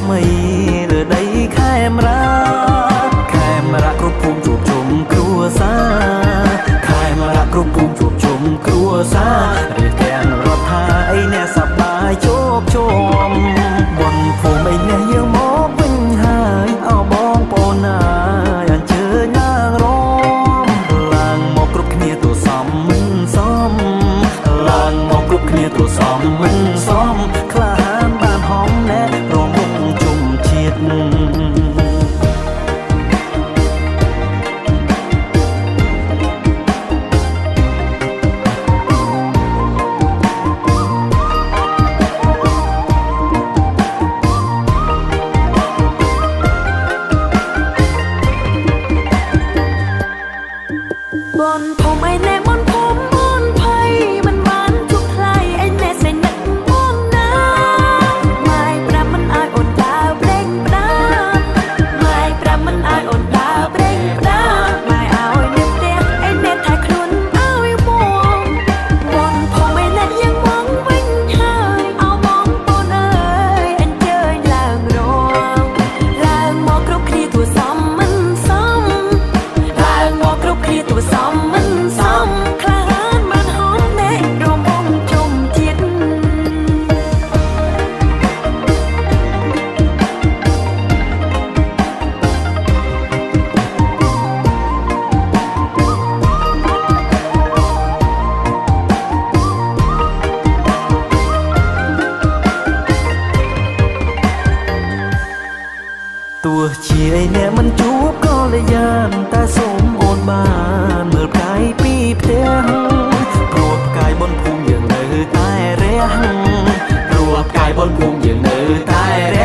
ថ្មីលើដីខេមរាគ្រប់ភូមិជួបជុំគ្រួសារខេមរាគ្រប់ភូមិជួបជុំគ្រួសាររៀបទាំងរដ្ឋាអីអ្នកសប្បាយជោគជុំបនភូមិអីអ្នកយើងមកវិញហើយអោបងប្អូនណាយអញ្ជើញឡើងរំឡើងមកគ្រប់គ្នាទូសំមិនសមឡើងមកគ្រប់គ្នាទូសំមិនសមក្លាហានបានហំណែរំមុខជុំជាតិบนผมไอ้แน่บนผมบนไผ่มันบานทุกไคลไอ้แน่ใส่หนักม่วงน้ำไม่ปรามันอายอ่อนดาวเปล่งปราไม่ปรามันอายอ่อนดาวเปล่งปราไม่เอาไอ้เน็บเตียไอ้แน่ถ่ายคลุนเอาไอ้มองบนผมไอ้แน่ยังมองวิ่งหายเอามองปนเอ้ยอันเจยลางรองลางมองกรุบคลีตัวซ้ำมันซ้ำลางมองกรุบคลีตัวซ้ำมันซ้ำคลานมันหอมแน่รวมวงจมจิตទោះជាឯអ្នកមិនជួបក៏លយានតែសូមអូនបានមើលផ្កាយពីផ្ទះព្រោះផ្កាយបនភូមិយើងនៅតែរះព្រោះផ្កាយបនភូមិយើងនៅតែរ